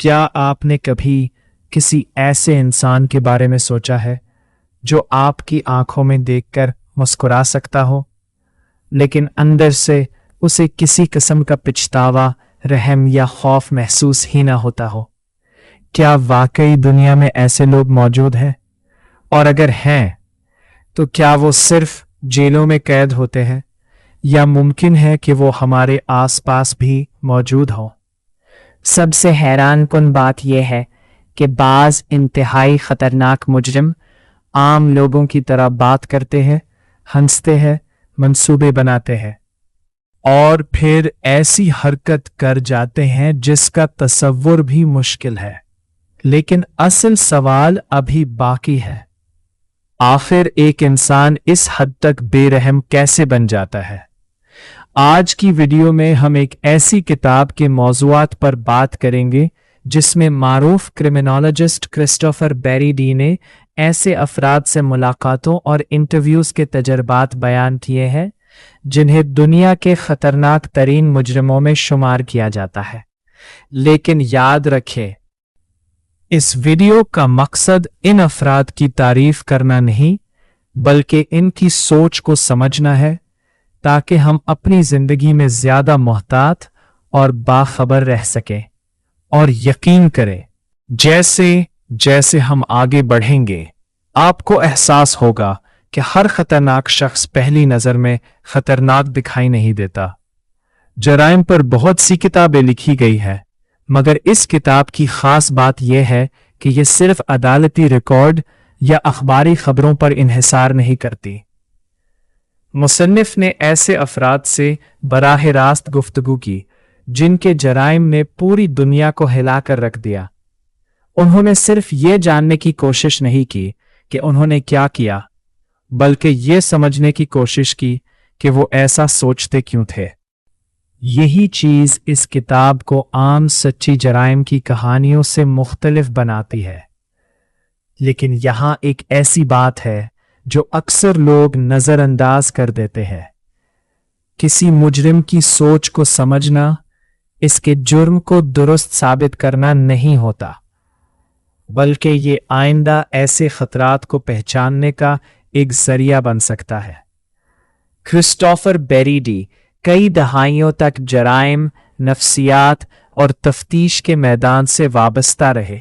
کیا آپ نے کبھی کسی ایسے انسان کے بارے میں سوچا ہے جو آپ کی آنکھوں میں دیکھ کر مسکرا سکتا ہو، لیکن اندر سے اسے کسی قسم کا پچھتاوا، رحم یا خوف محسوس ہی نہ ہوتا ہو؟ کیا واقعی دنیا میں ایسے لوگ موجود ہیں؟ اور اگر ہیں تو کیا وہ صرف جیلوں میں قید ہوتے ہیں، یا ممکن ہے کہ وہ ہمارے آس پاس بھی موجود ہوں؟ سب سے حیران کن بات یہ ہے کہ بعض انتہائی خطرناک مجرم عام لوگوں کی طرح بات کرتے ہیں، ہنستے ہیں، منصوبے بناتے ہیں، اور پھر ایسی حرکت کر جاتے ہیں جس کا تصور بھی مشکل ہے۔ لیکن اصل سوال ابھی باقی ہے، آخر ایک انسان اس حد تک بے رحم کیسے بن جاتا ہے؟ آج کی ویڈیو میں ہم ایک ایسی کتاب کے موضوعات پر بات کریں گے جس میں معروف کرمنالوجسٹ کرسٹوفر بیری ڈی نے ایسے افراد سے ملاقاتوں اور انٹرویوز کے تجربات بیان کیے ہیں جنہیں دنیا کے خطرناک ترین مجرموں میں شمار کیا جاتا ہے۔ لیکن یاد رکھیں، اس ویڈیو کا مقصد ان افراد کی تعریف کرنا نہیں، بلکہ ان کی سوچ کو سمجھنا ہے، تاکہ ہم اپنی زندگی میں زیادہ محتاط اور باخبر رہ سکیں۔ اور یقین کریں، جیسے جیسے ہم آگے بڑھیں گے، آپ کو احساس ہوگا کہ ہر خطرناک شخص پہلی نظر میں خطرناک دکھائی نہیں دیتا۔ جرائم پر بہت سی کتابیں لکھی گئی ہیں، مگر اس کتاب کی خاص بات یہ ہے کہ یہ صرف عدالتی ریکارڈ یا اخباری خبروں پر انحصار نہیں کرتی۔ مصنف نے ایسے افراد سے براہ راست گفتگو کی جن کے جرائم نے پوری دنیا کو ہلا کر رکھ دیا۔ انہوں نے صرف یہ جاننے کی کوشش نہیں کی کہ انہوں نے کیا کیا، بلکہ یہ سمجھنے کی کوشش کی کہ وہ ایسا سوچتے کیوں تھے۔ یہی چیز اس کتاب کو عام سچی جرائم کی کہانیوں سے مختلف بناتی ہے۔ لیکن یہاں ایک ایسی بات ہے جو اکثر لوگ نظر انداز کر دیتے ہیں۔ کسی مجرم کی سوچ کو سمجھنا اس کے جرم کو درست ثابت کرنا نہیں ہوتا، بلکہ یہ آئندہ ایسے خطرات کو پہچاننے کا ایک ذریعہ بن سکتا ہے۔ کرسٹوفر بیری ڈی کئی دہائیوں تک جرائم، نفسیات اور تفتیش کے میدان سے وابستہ رہے۔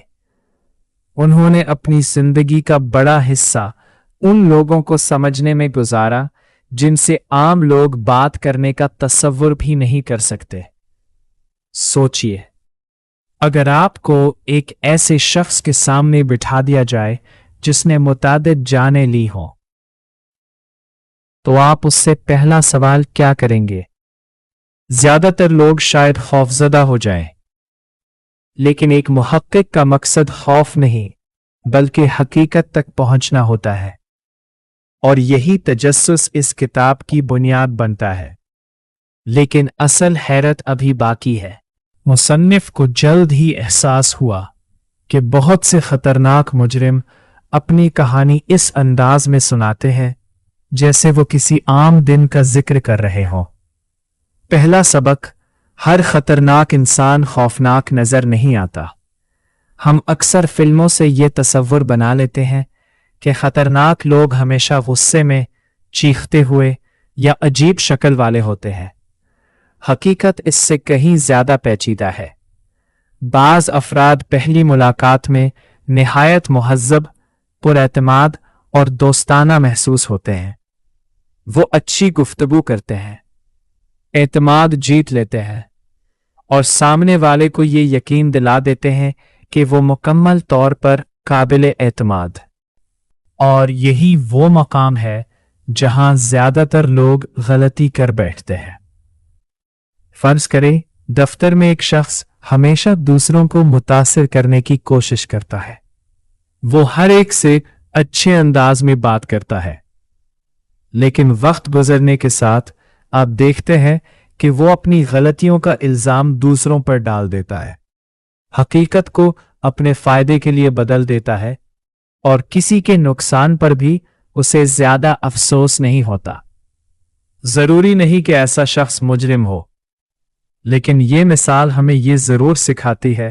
انہوں نے اپنی زندگی کا بڑا حصہ ان لوگوں کو سمجھنے میں گزارا جن سے عام لوگ بات کرنے کا تصور بھی نہیں کر سکتے۔ سوچئے، اگر آپ کو ایک ایسے شخص کے سامنے بٹھا دیا جائے جس نے متعدد جانیں لی ہوں، تو آپ اس سے پہلا سوال کیا کریں گے؟ زیادہ تر لوگ شاید خوفزدہ ہو جائیں، لیکن ایک محقق کا مقصد خوف نہیں بلکہ حقیقت تک پہنچنا ہوتا ہے، اور یہی تجسس اس کتاب کی بنیاد بنتا ہے۔ لیکن اصل حیرت ابھی باقی ہے۔ مصنف کو جلد ہی احساس ہوا کہ بہت سے خطرناک مجرم اپنی کہانی اس انداز میں سناتے ہیں جیسے وہ کسی عام دن کا ذکر کر رہے ہوں۔ پہلا سبق، ہر خطرناک انسان خوفناک نظر نہیں آتا۔ ہم اکثر فلموں سے یہ تصور بنا لیتے ہیں کہ خطرناک لوگ ہمیشہ غصے میں، چیختے ہوئے یا عجیب شکل والے ہوتے ہیں۔ حقیقت اس سے کہیں زیادہ پیچیدہ ہے۔ بعض افراد پہلی ملاقات میں نہایت مہذب، پر اعتماد اور دوستانہ محسوس ہوتے ہیں۔ وہ اچھی گفتگو کرتے ہیں، اعتماد جیت لیتے ہیں، اور سامنے والے کو یہ یقین دلا دیتے ہیں کہ وہ مکمل طور پر قابل اعتماد۔ اور یہی وہ مقام ہے جہاں زیادہ تر لوگ غلطی کر بیٹھتے ہیں۔ فرض کریں دفتر میں ایک شخص ہمیشہ دوسروں کو متاثر کرنے کی کوشش کرتا ہے۔ وہ ہر ایک سے اچھے انداز میں بات کرتا ہے، لیکن وقت گزرنے کے ساتھ آپ دیکھتے ہیں کہ وہ اپنی غلطیوں کا الزام دوسروں پر ڈال دیتا ہے، حقیقت کو اپنے فائدے کے لیے بدل دیتا ہے، اور کسی کے نقصان پر بھی اسے زیادہ افسوس نہیں ہوتا۔ ضروری نہیں کہ ایسا شخص مجرم ہو، لیکن یہ مثال ہمیں یہ ضرور سکھاتی ہے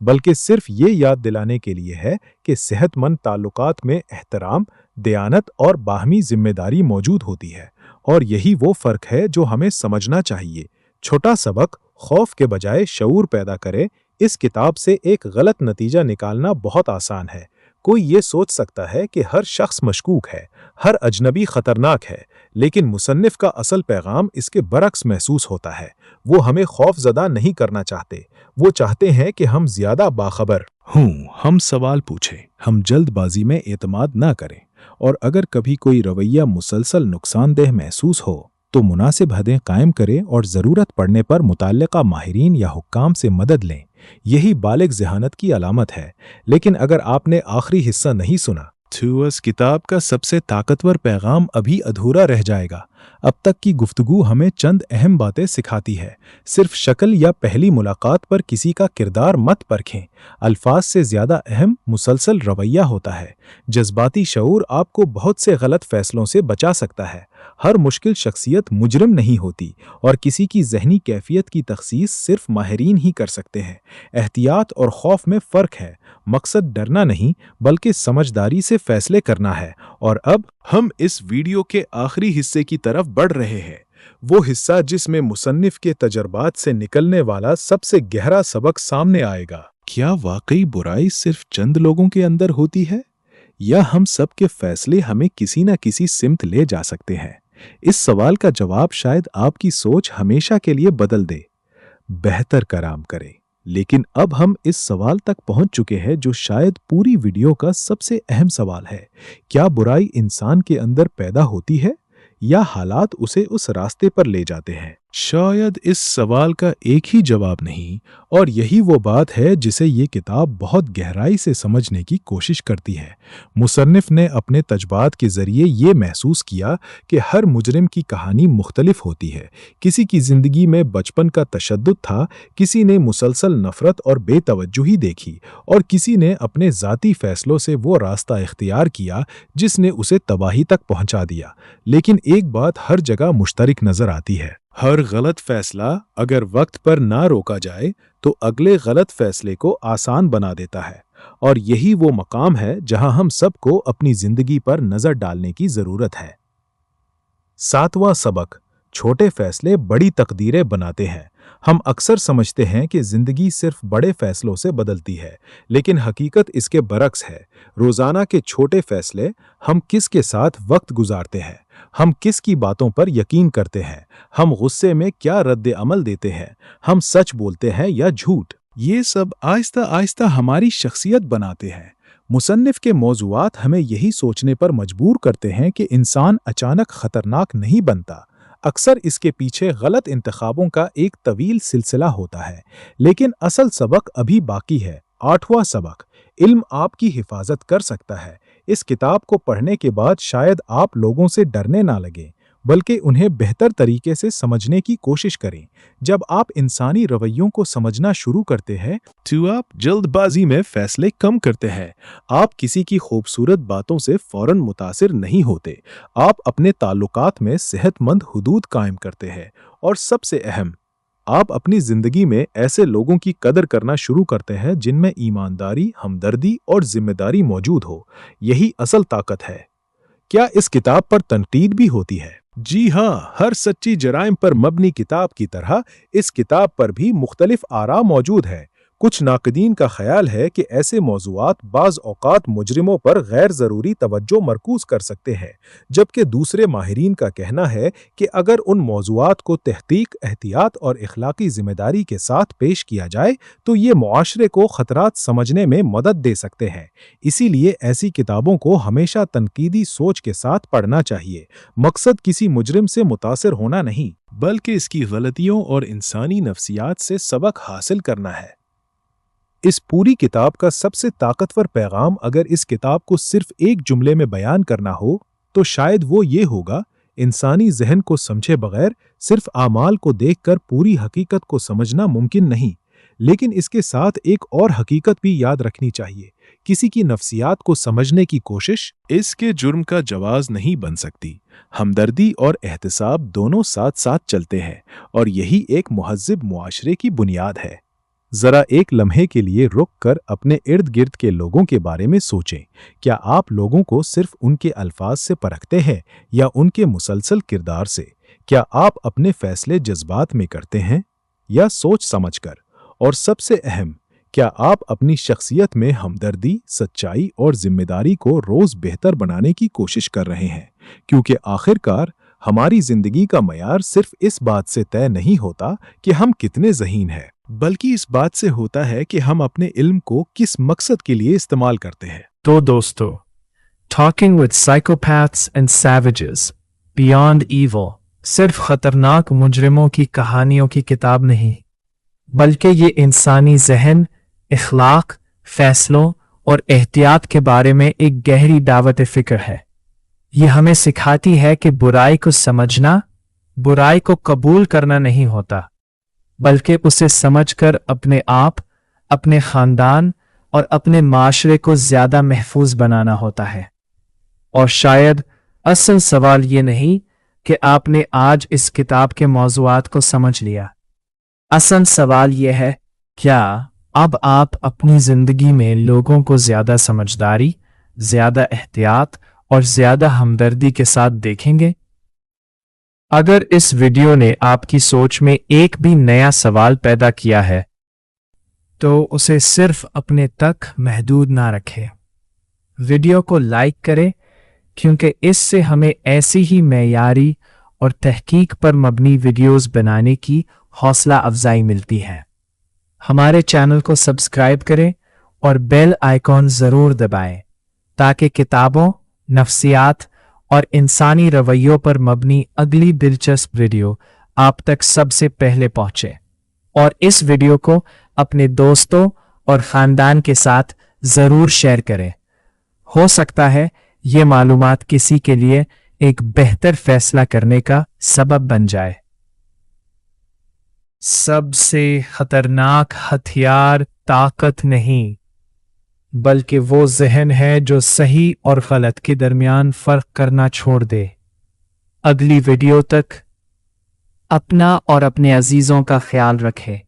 بلکہ صرف یہ یاد دلانے کے لیے ہے کہ صحت مند تعلقات میں احترام، دیانت اور باہمی ذمہ داری موجود ہوتی ہے، اور یہی وہ فرق ہے جو ہمیں سمجھنا چاہیے۔ چھوٹا سبق خوف کے بجائے شعور پیدا کرے۔ اس کتاب سے ایک غلط نتیجہ نکالنا بہت آسان ہے۔ کوئی یہ سوچ سکتا ہے کہ ہر شخص مشکوک ہے، ہر اجنبی خطرناک ہے، لیکن مصنف کا اصل پیغام اس کے برعکس محسوس ہوتا ہے۔ وہ ہمیں خوف زدہ نہیں کرنا چاہتے، وہ چاہتے ہیں کہ ہم زیادہ باخبر ہوں، ہم سوال پوچھیں، ہم جلد بازی میں اعتماد نہ کریں، اور اگر کبھی کوئی رویہ مسلسل نقصان دہ محسوس ہو تو مناسب حدیں قائم کریں اور ضرورت پڑنے پر متعلقہ ماہرین یا حکام سے مدد لیں۔ یہی بالغ ذہانت کی علامت ہے۔ لیکن اگر آپ نے آخری حصہ نہیں سنا تو اس کتاب کا سب سے طاقتور پیغام ابھی ادھورا رہ جائے گا۔ اب تک کی گفتگو ہمیں چند اہم باتیں سکھاتی ہے۔ صرف شکل یا پہلی ملاقات پر کسی کا کردار مت پرکھیں۔ الفاظ سے زیادہ اہم مسلسل رویہ ہوتا ہے۔ جذباتی شعور آپ کو بہت سے غلط فیصلوں سے بچا سکتا ہے۔ ہر مشکل شخصیت مجرم نہیں ہوتی، اور کسی کی ذہنی کیفیت کی تخصیص صرف ماہرین ہی کر سکتے ہیں۔ احتیاط اور خوف میں فرق ہے۔ مقصد ڈرنا نہیں بلکہ سمجھداری سے فیصلے کرنا ہے۔ اور اب ہم اس ویڈیو کے آخری حصے کی طرف بڑھ رہے ہیں، وہ حصہ جس میں مصنف کے تجربات سے نکلنے والا سب سے گہرا سبق سامنے آئے گا۔ کیا واقعی برائی صرف چند لوگوں کے اندر ہوتی ہے، یا ہم سب کے فیصلے ہمیں کسی نہ کسی سمت لے جا سکتے ہیں؟ اس سوال کا جواب شاید آپ کی سوچ ہمیشہ کے لیے بدل دے۔ بہتر کرام کرے۔ لیکن اب ہم اس سوال تک پہنچ چکے ہیں جو شاید پوری ویڈیو کا سب سے اہم سوال ہے۔ کیا برائی انسان کے اندر پیدا ہوتی ہے، یا حالات اسے اس راستے پر لے جاتے ہیں؟ شاید اس سوال کا ایک ہی جواب نہیں، اور یہی وہ بات ہے جسے یہ کتاب بہت گہرائی سے سمجھنے کی کوشش کرتی ہے۔ مصنف نے اپنے تجربات کے ذریعے یہ محسوس کیا کہ ہر مجرم کی کہانی مختلف ہوتی ہے۔ کسی کی زندگی میں بچپن کا تشدد تھا، کسی نے مسلسل نفرت اور بے توجہی دیکھی، اور کسی نے اپنے ذاتی فیصلوں سے وہ راستہ اختیار کیا جس نے اسے تباہی تک پہنچا دیا۔ لیکن ایک بات ہر جگہ مشترک نظر آتی ہے۔ ہر غلط فیصلہ اگر وقت پر نہ روکا جائے تو اگلے غلط فیصلے کو آسان بنا دیتا ہے، اور یہی وہ مقام ہے جہاں ہم سب کو اپنی زندگی پر نظر ڈالنے کی ضرورت ہے۔ 7واں سبق، چھوٹے فیصلے بڑی تقدیریں بناتے ہیں۔ ہم اکثر سمجھتے ہیں کہ زندگی صرف بڑے فیصلوں سے بدلتی ہے، لیکن حقیقت اس کے برعکس ہے۔ روزانہ کے چھوٹے فیصلے، ہم کس کے ساتھ وقت گزارتے ہیں، ہم کس کی باتوں پر یقین کرتے ہیں، ہم غصے میں کیا رد عمل دیتے ہیں، ہم سچ بولتے ہیں یا جھوٹ، یہ سب آہستہ آہستہ ہماری شخصیت بناتے ہیں۔ مصنف کے موضوعات ہمیں یہی سوچنے پر مجبور کرتے ہیں کہ انسان اچانک خطرناک نہیں بنتا۔ اکثر اس کے پیچھے غلط انتخابوں کا ایک طویل سلسلہ ہوتا ہے، لیکن اصل سبق ابھی باقی ہے۔ 8واں سبق، علم آپ کی حفاظت کر سکتا ہے۔ اس کتاب کو پڑھنے کے بعد شاید آپ لوگوں سے ڈرنے نہ لگیں، بلکہ انہیں بہتر طریقے سے سمجھنے کی کوشش کریں۔ جب آپ انسانی رویوں کو سمجھنا شروع کرتے ہیں تو آپ جلد بازی میں فیصلے کم کرتے ہیں۔ آپ کسی کی خوبصورت باتوں سے فوراً متاثر نہیں ہوتے۔ آپ اپنے تعلقات میں صحت مند حدود قائم کرتے ہیں، اور سب سے اہم، آپ اپنی زندگی میں ایسے لوگوں کی قدر کرنا شروع کرتے ہیں جن میں ایمانداری، ہمدردی اور ذمہ داری موجود ہو۔ یہی اصل طاقت ہے۔ کیا اس کتاب پر تنقید بھی ہوتی ہے؟ جی ہاں، ہر سچی جرائم پر مبنی کتاب کی طرح اس کتاب پر بھی مختلف آراء موجود ہیں۔ کچھ ناقدین کا خیال ہے کہ ایسے موضوعات بعض اوقات مجرموں پر غیر ضروری توجہ مرکوز کر سکتے ہیں، جبکہ دوسرے ماہرین کا کہنا ہے کہ اگر ان موضوعات کو تحقیق، احتیاط اور اخلاقی ذمہ داری کے ساتھ پیش کیا جائے تو یہ معاشرے کو خطرات سمجھنے میں مدد دے سکتے ہیں۔ اسی لیے ایسی کتابوں کو ہمیشہ تنقیدی سوچ کے ساتھ پڑھنا چاہیے۔ مقصد کسی مجرم سے متاثر ہونا نہیں، بلکہ اس کی غلطیوں اور انسانی نفسیات سے سبق حاصل کرنا ہے۔ اس پوری کتاب کا سب سے طاقتور پیغام اگر اس کتاب کو صرف ایک جملے میں بیان کرنا ہو تو شاید وہ یہ ہوگا: انسانی ذہن کو سمجھے بغیر صرف اعمال کو دیکھ کر پوری حقیقت کو سمجھنا ممکن نہیں۔ لیکن اس کے ساتھ ایک اور حقیقت بھی یاد رکھنی چاہیے: کسی کی نفسیات کو سمجھنے کی کوشش اس کے جرم کا جواز نہیں بن سکتی۔ ہمدردی اور احتساب دونوں ساتھ ساتھ چلتے ہیں، اور یہی ایک مہذب معاشرے کی بنیاد ہے۔ ذرا ایک لمحے کے لیے رک کر اپنے ارد گرد کے لوگوں کے بارے میں سوچیں۔ کیا آپ لوگوں کو صرف ان کے الفاظ سے پرکھتے ہیں یا ان کے مسلسل کردار سے؟ کیا آپ اپنے فیصلے جذبات میں کرتے ہیں یا سوچ سمجھ کر؟ اور سب سے اہم، کیا آپ اپنی شخصیت میں ہمدردی، سچائی اور ذمہ داری کو روز بہتر بنانے کی کوشش کر رہے ہیں؟ کیونکہ آخر کار ہماری زندگی کا معیار صرف اس بات سے طے نہیں ہوتا کہ ہم کتنے ذہین ہیں، بلکہ اس بات سے ہوتا ہے کہ ہم اپنے علم کو کس مقصد کے لیے استعمال کرتے ہیں۔ تو دوستو، talking with psychopaths and savages beyond evil صرف خطرناک مجرموں کی کہانیوں کی کتاب نہیں، بلکہ یہ انسانی ذہن، اخلاق، فیصلوں اور احتیاط کے بارے میں ایک گہری دعوت فکر ہے۔ یہ ہمیں سکھاتی ہے کہ برائی کو سمجھنا، برائی کو قبول کرنا نہیں ہوتا، بلکہ اسے سمجھ کر اپنے آپ، اپنے خاندان اور اپنے معاشرے کو زیادہ محفوظ بنانا ہوتا ہے۔ اور شاید اصل سوال یہ نہیں کہ آپ نے آج اس کتاب کے موضوعات کو سمجھ لیا۔ اصل سوال یہ ہے، کیا اب آپ اپنی زندگی میں لوگوں کو زیادہ سمجھداری، زیادہ احتیاط اور زیادہ ہمدردی کے ساتھ دیکھیں گے؟ اگر اس ویڈیو نے آپ کی سوچ میں ایک بھی نیا سوال پیدا کیا ہے تو اسے صرف اپنے تک محدود نہ رکھیں۔ ویڈیو کو لائک کریں، کیونکہ اس سے ہمیں ایسی ہی معیاری اور تحقیق پر مبنی ویڈیوز بنانے کی حوصلہ افزائی ملتی ہے۔ ہمارے چینل کو سبسکرائب کریں اور بیل آئیکن ضرور دبائیں تاکہ کتابوں، نفسیات اور انسانی رویوں پر مبنی اگلی دلچسپ ویڈیو آپ تک سب سے پہلے پہنچے۔ اور اس ویڈیو کو اپنے دوستوں اور خاندان کے ساتھ ضرور شیئر کریں۔ ہو سکتا ہے یہ معلومات کسی کے لیے ایک بہتر فیصلہ کرنے کا سبب بن جائے۔ سب سے خطرناک ہتھیار طاقت نہیں، بلکہ وہ ذہن ہے جو صحیح اور غلط کے درمیان فرق کرنا چھوڑ دے۔ اگلی ویڈیو تک اپنا اور اپنے عزیزوں کا خیال رکھیں۔